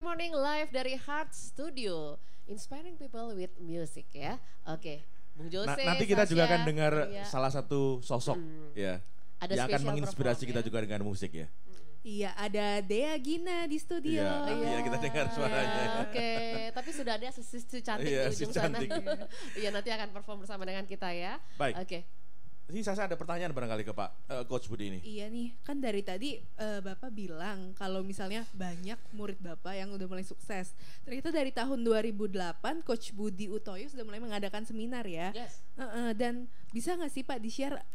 Morning live dari Heart Studio, inspiring people with music ya. Oke, Bung Jose. Nanti kita juga akan dengar ya. salah satu sosok ya, Ada yang akan menginspirasi kita ya? juga dengan musik ya. Iya, ada Dea Gina di studio. Iya, kita dengar suaranya. Oke, tapi sudah ada si cantik di ujung sana. Iya, nanti akan perform bersama dengan kita ya. Baik. Oke. Ini saya ada pertanyaan barangkali ke Pak Coach Budi ini. Iya nih, kan dari tadi Bapak bilang kalau misalnya banyak murid Bapak yang udah mulai sukses. Ternyata dari tahun 2008 Coach Budi Utoyo sudah mulai mengadakan seminar ya. Yes. Dan bisa nggak sih Pak di-share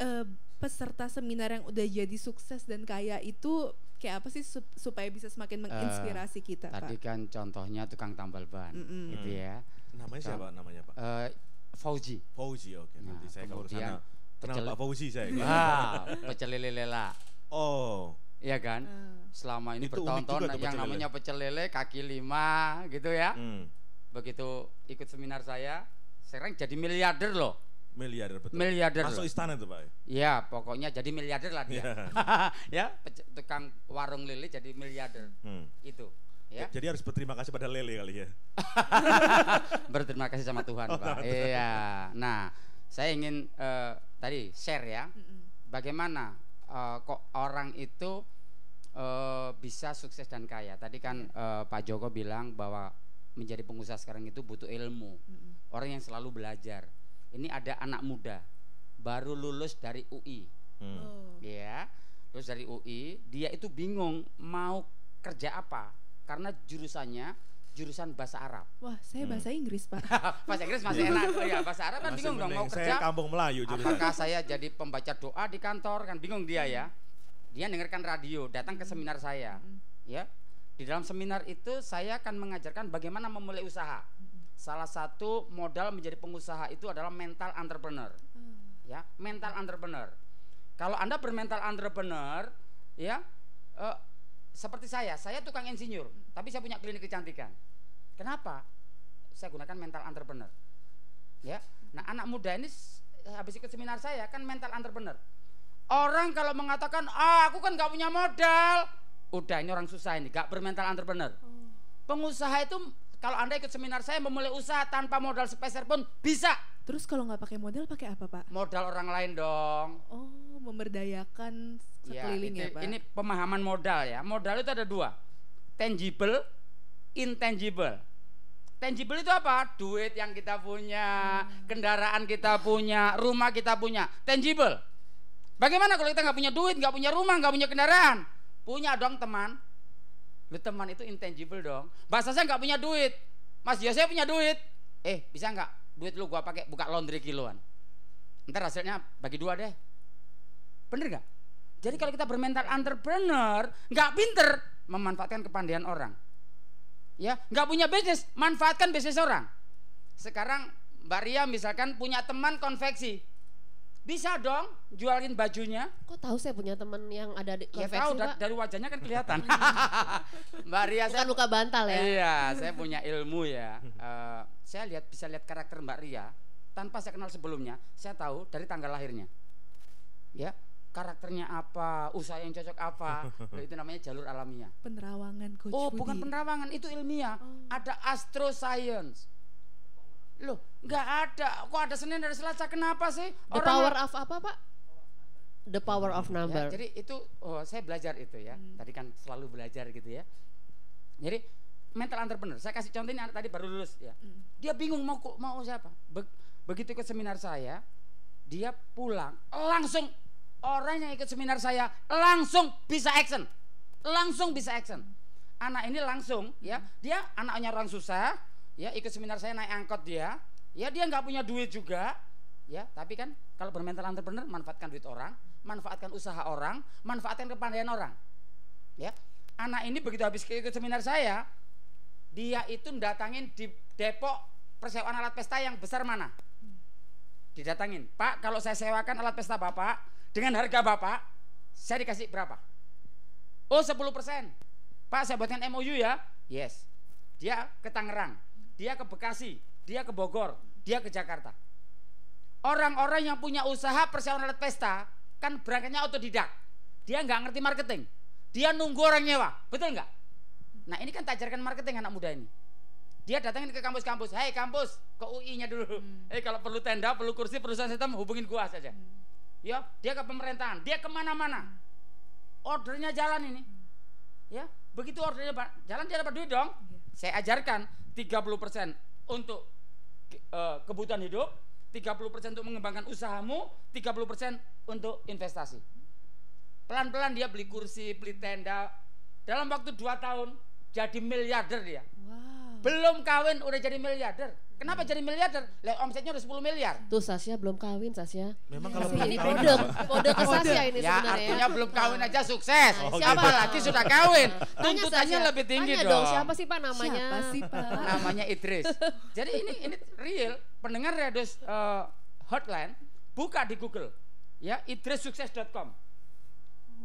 peserta seminar yang udah jadi sukses dan kaya itu kayak apa sih supaya bisa semakin menginspirasi kita, Tadi Pak? kan contohnya tukang tambal ban, gitu ya. Namanya siapa namanya Pak? Fauzi. Fauzi, oke. Nanti saya kalau ke sana kenal Pak Fauzi saya. Pecel lele lela. Oh. Iya kan? Selama ini Itu unik bertahun-tahun juga tuh yang pecel namanya pecel lele kaki 5 gitu ya. Begitu ikut seminar saya, sekarang jadi miliarder loh. Miliarder betul. Miliarder Masuk loh. istana tuh Pak. Ya pokoknya jadi miliarder lah dia. Ya tukang warung lele jadi miliarder. Itu. Ya. Jadi harus berterima kasih pada lele kali ya. Berterima kasih sama Tuhan, Pak. Iya. Nah, saya ingin tadi share ya. Bagaimana kok orang itu bisa sukses dan kaya. Tadi kan Pak Joko bilang bahwa menjadi pengusaha sekarang itu butuh ilmu. Orang yang selalu belajar. Ini ada anak muda baru lulus dari UI. Ya. Lulus dari UI, dia itu bingung mau kerja apa karena jurusan bahasa Arab. Wah, saya bahasa Inggris, Pak. Bahasa Inggris masih enak. Oh ya, bahasa Arab kan Masih bingung dong mau mending. kerja. Saya kampung Melayu jurusan. Apakah saya jadi pembaca doa di kantor, kan bingung dia ya. Dia dengarkan radio, datang ke seminar saya. Ya. Di dalam seminar itu saya akan mengajarkan bagaimana memulai usaha. Salah satu modal menjadi pengusaha itu adalah mental entrepreneur. Ya, mental entrepreneur. Kalau Anda bermental entrepreneur, ya seperti saya tukang insinyur, tapi saya punya klinik kecantikan. Kenapa? Saya gunakan mental entrepreneur. Ya. Nah, anak muda ini habis ikut seminar saya kan mental entrepreneur. Orang kalau mengatakan, aku kan gak punya modal, udah ini orang susah ini, gak bermental entrepreneur. Pengusaha itu kalau Anda ikut seminar saya memulai usaha tanpa modal sepeser pun bisa. Terus kalau nggak pakai modal pakai apa, Pak? Modal orang lain dong. Oh, memberdayakan sekeliling ya, Pak. Ini pemahaman modal ya. Modal itu ada dua, tangible, intangible. Tangible itu apa? Duit yang kita punya, kendaraan kita punya, rumah kita punya. Tangible. Bagaimana kalau kita nggak punya duit, nggak punya rumah, nggak punya kendaraan? Punya dong teman. Lu teman itu intangible dong. Bahasa saya nggak punya duit, Mas Yose punya duit. Bisa nggak duit lu gua pakai buka laundry kiloan? Ntar hasilnya bagi dua deh. Bener nggak? Jadi kalau kita bermental entrepreneur, nggak pinter memanfaatkan kepandaian orang. Ya, nggak punya bisnis, manfaatkan bisnis orang. Sekarang Mbak Ria misalkan punya teman konveksi. Bisa dong jualin bajunya. Kok tahu saya punya teman yang ada di konveksi, Ya tahu Pak? dari wajahnya kan kelihatan. Mbak Ria Bukan luka bantal ya? Iya, saya punya ilmu ya. Saya bisa lihat karakter Mbak Ria tanpa saya kenal sebelumnya. Saya tahu dari tanggal lahirnya. Ya, karakternya apa, usaha yang cocok apa. Itu namanya jalur alamiah. Penerawangan, Coach Oh, Budi. bukan penerawangan, itu ilmiah. Ada astro science. Loh, nggak ada. Kok ada Senin, ada Selasa? Kenapa sih? The power of apa, Pak? The power of number. Ya, jadi itu saya belajar itu ya. Tadi kan selalu belajar gitu ya. Jadi mental entrepreneur. Saya kasih contoh ini anak tadi baru lulus ya. Dia bingung mau siapa. Begitu ikut seminar saya, dia pulang langsung orang yang ikut seminar saya langsung bisa action. Langsung bisa action. Anak ini langsung ya, dia anaknya orang susah, ya ikut seminar saya naik angkot dia nggak punya duit juga, ya tapi kan kalau bermental entrepreneur manfaatkan duit orang, manfaatkan usaha orang, manfaatkan kepandaian orang, ya. Anak ini begitu habis ikut seminar saya, dia itu datangin di Depok persewaan alat pesta yang besar mana, didatangin, Pak kalau saya sewakan alat pesta Bapak dengan harga Bapak, saya dikasih berapa? Oh 10%. Pak saya buatkan MOU ya, yes. Dia ke Tangerang, dia ke Bekasi, dia ke Bogor, dia ke Jakarta. Orang-orang yang punya usaha persewaan alat pesta kan berangkatnya otodidak. Dia nggak ngerti marketing. Dia nunggu orang nyewa, betul nggak? Nah ini kan tak ajarkan marketing anak muda ini. Dia datangin ke kampus-kampus, hei kampus, ke UI-nya dulu. Kalau perlu tenda, perlu kursi, perlu sound system, hubungin gua saja. Ya, dia ke pemerintahan, dia kemana-mana. Ordernya jalan ini. Ya, begitu ordernya jalan dia dapat duit dong. Saya ajarkan 30% untuk kebutuhan hidup, 30% untuk mengembangkan usahamu, 30% untuk investasi. Pelan-pelan dia beli kursi, beli tenda. Dalam waktu 2 tahun jadi miliarder dia. Wow. Belum kawin udah jadi miliarder. Kenapa jadi miliarder? Omsetnya udah 10 miliar. Tuh Sasya belum kawin Sasya. Memang kalau Ini belum kawin kode ke Sasya ini Ya sebenarnya. artinya belum kawin aja sukses. Oh, Siapa gitu. lagi sudah kawin? Tanya Tuntutannya Sasya. lebih tinggi Tanya dong. Siapa sih Pak namanya? Siapa sih Pak? Namanya Idris. Jadi ini real. Pendengar Radius Hotline buka di Google. Ya, idrissukses.com.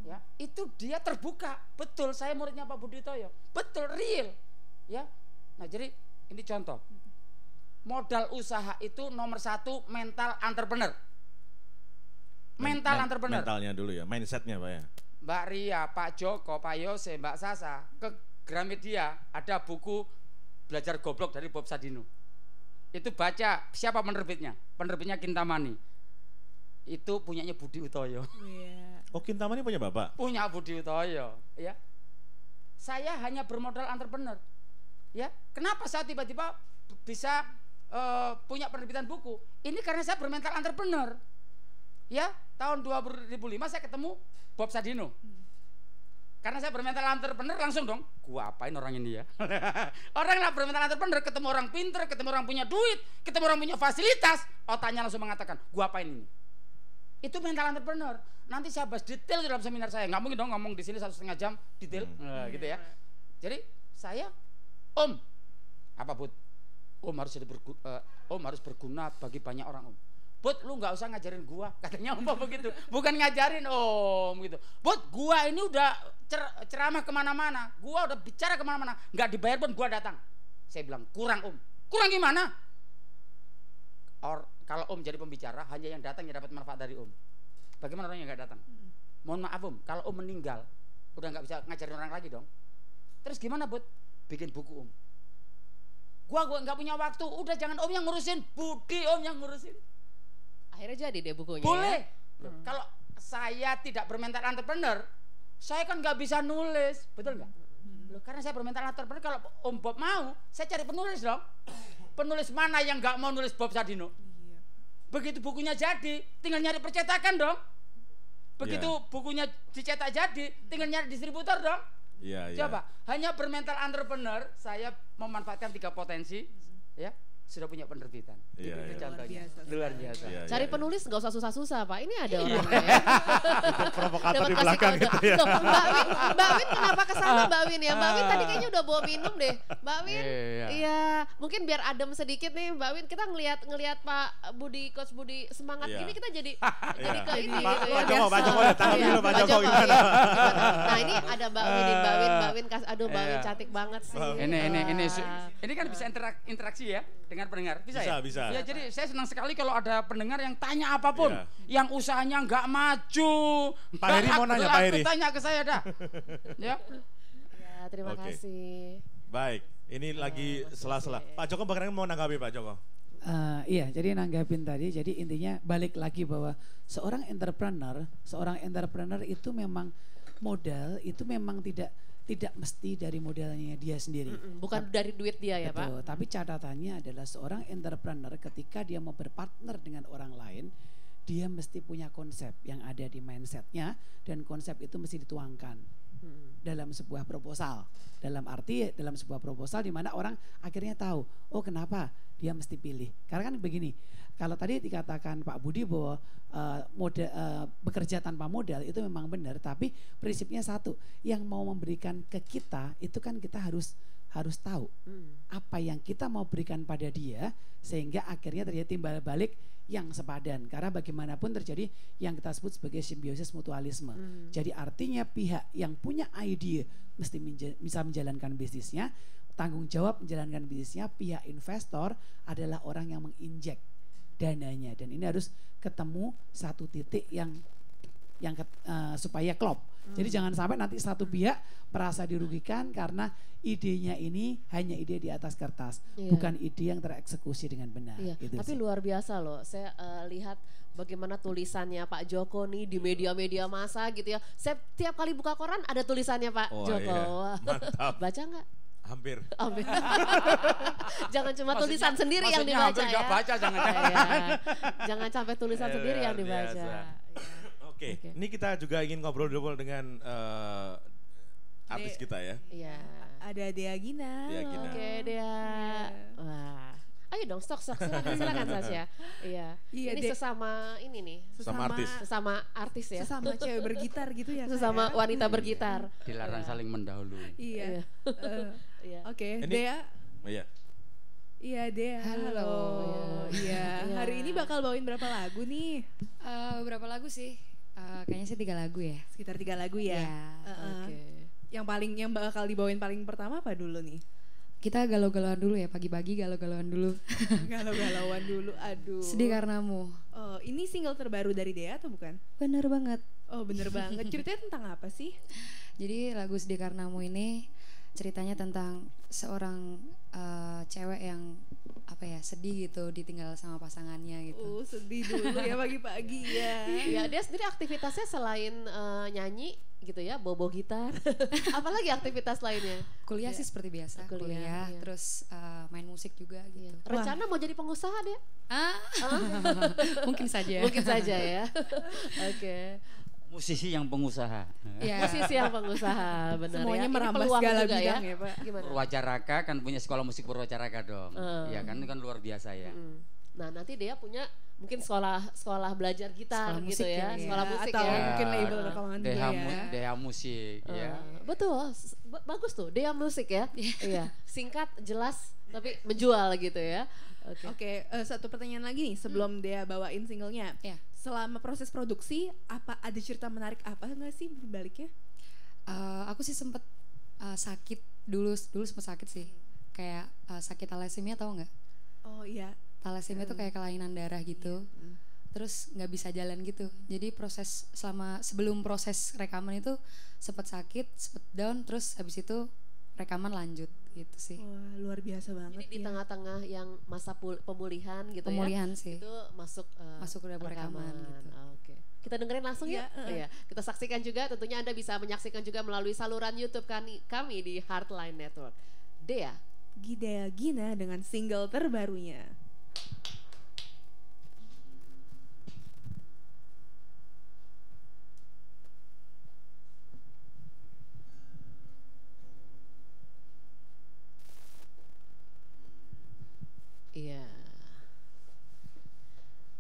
Ya, itu dia terbuka. Betul, saya muridnya Pak Budi Utoyo. Betul, real. Ya. Nah, jadi ini contoh. Modal usaha itu nomor 1 mental entrepreneur. Mental entrepreneur. Mentalnya dulu ya, mindsetnya Pak ya. Mbak Ria, Pak Joko, Pak Yose, Mbak Sasa, ke Gramedia ada buku Belajar Goblok dari Bob Sadino. Itu baca, siapa penerbitnya? Penerbitnya Kintamani. Itu punyanya Budi Utoyo. Iya. Oh, Kintamani punya Bapak? Punya Budi Utoyo, ya. Saya hanya bermodal entrepreneur. Ya, kenapa saya tiba-tiba bisa punya penerbitan buku? Ini karena saya bermental entrepreneur. Ya, tahun 2005 saya ketemu Bob Sadino. Karena saya bermental entrepreneur langsung dong, gua apain orang ini ya? Orang lah bermental entrepreneur, ketemu orang pinter, ketemu orang punya duit, ketemu orang punya fasilitas, otaknya langsung mengatakan, gua apain ini? Itu mental entrepreneur. Nanti saya bahas detail dalam seminar saya. Nggak mungkin dong ngomong di sini 1,5 jam detail, gitu ya. Jadi saya, Om, apa Bud? Om harus berguna bagi banyak orang, Om. Bud, lu nggak usah ngajarin gua, katanya Om begitu. Bukan ngajarin Om gitu. Bud, gua ini udah ceramah kemana-mana, gua udah bicara kemana-mana, nggak dibayar pun gua datang. Saya bilang kurang Om. Kurang gimana? Kalau Om jadi pembicara, hanya yang datang yang dapat manfaat dari Om. Bagaimana orang yang nggak datang? Mohon maaf Om, kalau Om meninggal, udah nggak bisa ngajarin orang lagi dong. Terus gimana Bud? Bikin buku Om. Gua nggak punya waktu, udah jangan Om yang ngurusin, Budi Om yang ngurusin. Akhirnya jadi deh bukunya. Boleh. Kalau saya tidak bermental entrepreneur, saya kan nggak bisa nulis, betul nggak? Loh, karena saya bermental entrepreneur, kalau Om Bob mau, saya cari penulis dong. Penulis mana yang nggak mau nulis Bob Sadino? Iya. Begitu bukunya jadi, tinggal nyari percetakan dong. Begitu bukunya dicetak jadi, tinggal nyari distributor dong. Iya, iya. Coba, hanya bermental entrepreneur, saya memanfaatkan 3 potensi, ya. Sudah punya penerbitan. Iya, Itu iya. contohnya. Luar biasa. Iya, iya, Cari iya. penulis nggak usah susah-susah Pak. Ini ada orangnya ya. Provokator Dapat di kasih belakang kode. gitu ya. Loh, Mbak Win kenapa kesana Mbak Win ya? Mbak Win tadi kayaknya udah bawa minum deh. Mbak Win, Iya. iya mungkin biar adem sedikit nih Mbak Win. Kita ngelihat Pak Budi, Coach Budi semangat Iya. gini kita jadi Iya. ke ini Pak- gitu Pak ya. Joko, Pak Joko, ya, tanggapi Iya, dulu, Pak Joko, iya. gimana? Nah ini ada Mbak Win, aduh Mbak Win Iya. cantik banget sih. Ini kan bisa interaksi ya dengan pendengar. Bisa ya? Bisa. Ya, jadi saya senang sekali kalau ada pendengar yang tanya apapun, Iya. yang usahanya nggak maju. Pak Heri mau nanya, Pak Heri. Tanya ke saya dah. Ya. Ya terima Oke. kasih. Baik, ini lagi sela-sela. Pak Joko barangkali mau nanggapi Pak Joko. Iya, jadi nanggapin tadi, jadi intinya balik lagi bahwa seorang entrepreneur itu memang modal itu memang tidak mesti dari modalnya dia sendiri. Bukan dari duit dia ya Betul, Pak. tapi catatannya adalah seorang entrepreneur ketika dia mau berpartner dengan orang lain, dia mesti punya konsep yang ada di mindsetnya dan konsep itu mesti dituangkan dalam sebuah proposal. Dalam arti dalam sebuah proposal di mana orang akhirnya tahu, oh kenapa dia mesti pilih. Karena kan begini, kalau tadi dikatakan Pak Budi bahwa bekerja tanpa modal itu memang benar, tapi prinsipnya satu, yang mau memberikan ke kita itu kan kita harus tahu apa yang kita mau berikan pada dia sehingga akhirnya terjadi timbal balik yang sepadan. Karena bagaimanapun terjadi yang kita sebut sebagai simbiosis mutualisme. Jadi artinya pihak yang punya ide mesti bisa menjalankan bisnisnya, tanggung jawab menjalankan bisnisnya, pihak investor adalah orang yang menginjek dananya, dan ini harus ketemu satu titik yang supaya klop. Jadi jangan sampai nanti satu pihak merasa dirugikan karena idenya ini hanya ide di atas kertas, bukan ide yang tereksekusi dengan benar. Gitu Tapi sih. luar biasa loh, saya lihat bagaimana tulisannya Pak Joko nih di media-media massa gitu ya. Setiap kali buka koran ada tulisannya Pak Joko. Wah. Mantap. Baca nggak? Hampir. Jangan cuma tulisan sendiri yang dibaca hampir ya. nggak baca, jangan-jangan. Iya. Jangan sampai tulisan sendiri yang Luar dibaca. biasa. Oke. Oke, ini kita juga ingin ngobrol dulu dengan artis kita ya. Iya. Ada Dea Gina. Dea Gina. Oke, Dea. Wah. Ayo dong, stok. Silakan Sasya. Iya. Iya, Ini sesama ini nih. Sama artis. Sesama artis ya. Sesama cewek bergitar gitu ya. Kak, Sesama ya? wanita bergitar. Dilarang saling mendahului. Iya. Iya. Oke, Ini- Dea. Oh, iya. Iya, Dea. Halo. Iya. Iya. Hari ini bakal bawain berapa lagu nih? Berapa lagu sih? Kayaknya sih 3 lagu ya. Sekitar 3 lagu ya. Iya. Oke. Yang bakal dibawain paling pertama apa dulu nih? Kita galau-galauan dulu ya, pagi-pagi galau-galauan dulu. Galau-galauan dulu. Aduh. Sedih karenamu. Oh, ini single terbaru dari Dea atau bukan? Bener banget. Oh, bener banget. Ceritanya tentang apa sih? Jadi lagu Sedih Karenamu ini ceritanya tentang seorang cewek yang sedih gitu ditinggal sama pasangannya gitu. Sedih dulu ya pagi-pagi ya. Ya, dia sendiri aktivitasnya selain nyanyi gitu ya, bobo gitar. Apalagi aktivitas lainnya? Kuliah sih seperti biasa, Kuliah, iya. terus main musik juga gitu. Rencana mau jadi pengusaha dia? Mungkin saja. Mungkin saja ya. Oke. Musisi yang pengusaha. Iya. Musisi yang pengusaha, benar Semuanya ya. Ini merambah peluang segala juga bidang ya, Pak. Gimana? Purwacaraka kan punya sekolah musik Purwacaraka dong. Iya kan, itu kan luar biasa ya. Nah, nanti dia punya mungkin sekolah belajar gitar Sekolah gitu musik ya, ya. sekolah musik Atau ya. mungkin label rekaman juga ya. Deha Musik ya. Betul, bagus tuh, dia musik ya. Iya, singkat, jelas, tapi menjual gitu ya. Oke, satu pertanyaan lagi nih sebelum Dea bawain singlenya. Iya. Selama proses produksi, apa ada cerita menarik apa nggak sih di baliknya? Aku sih sempet sakit dulu sempet sakit sih, kayak sakit thalassemia, tahu nggak? Oh iya. Thalassemia tuh kayak kelainan darah gitu, terus nggak bisa jalan gitu. Jadi sebelum proses rekaman itu sempet sakit, sempet down, terus habis itu rekaman lanjut gitu sih. Wah, luar biasa banget. Jadi di ya. tengah-tengah yang masa pemulihan gitu Pemulihan ya, sih. itu masuk Masuk ke rekaman gitu. Oke. Kita dengerin langsung ya. Iya. Kita saksikan juga, tentunya Anda bisa menyaksikan juga melalui saluran YouTube kami di Heartline Network. Dea. Dea Gina dengan single terbarunya. Iya.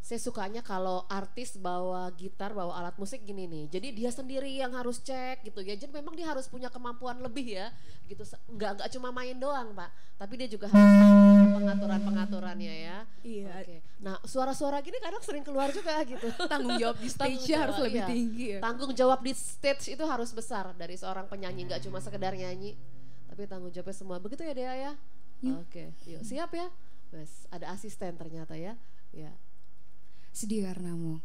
Saya sukanya kalau artis bawa gitar, bawa alat musik gini nih. Jadi dia sendiri yang harus cek gitu ya. Jadi memang dia harus punya kemampuan lebih ya. Gitu. Enggak cuma main doang, Pak. Tapi dia juga harus pengaturan-pengaturannya ya. Iya. Oke. Nah, suara-suara gini kadang sering keluar juga gitu. Tanggung jawab di stage-nya harus lebih tinggi ya. Tanggung jawab di stage itu harus besar dari seorang penyanyi, nggak cuma sekedar nyanyi, tapi tanggung jawabnya semua. Begitu ya Dea ya? Oke, yuk siap ya. Wes, ada asisten ternyata ya. Ya. Sedih karenamu.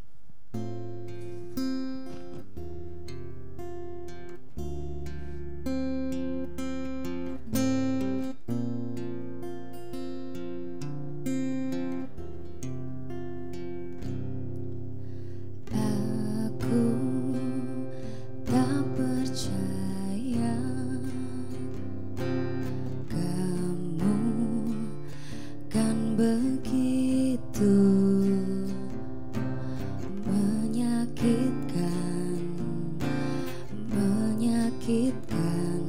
Aku tak percaya kamu kan begitu menyakitkan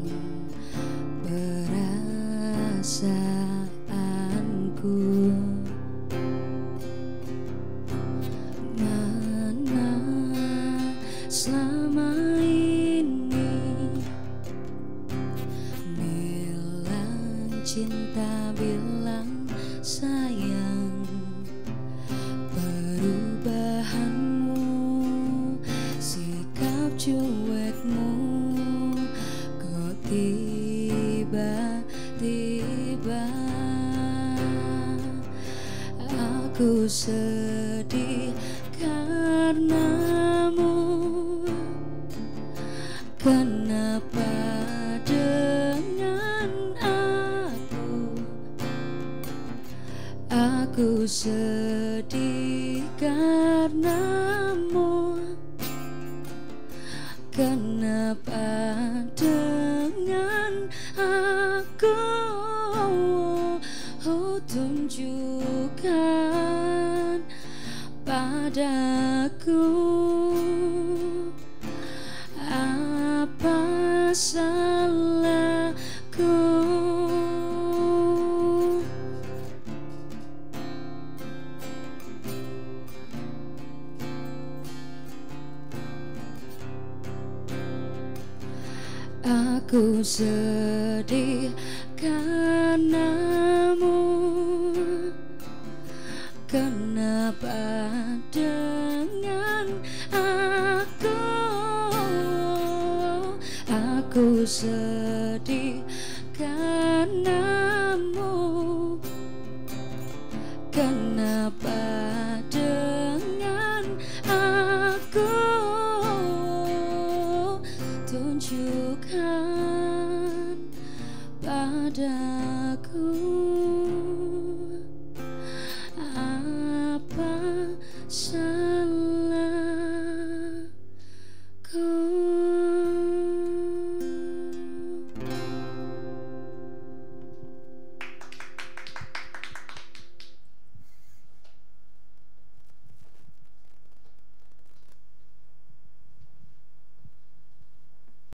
perasaanku. Mana selama ini bilang cinta, bilang sayang, perubahanmu, sikap cuekmu, kok tiba-tiba aku sedih karenamu. Aku sedih karenamu. Kenapa dengan aku tunjukkan padaku apa salahku. Aku sedih karenamu. Kenapa dengan aku? Aku sedih karenamu. Kenapa dengan aku? Tunjukkan padaku apa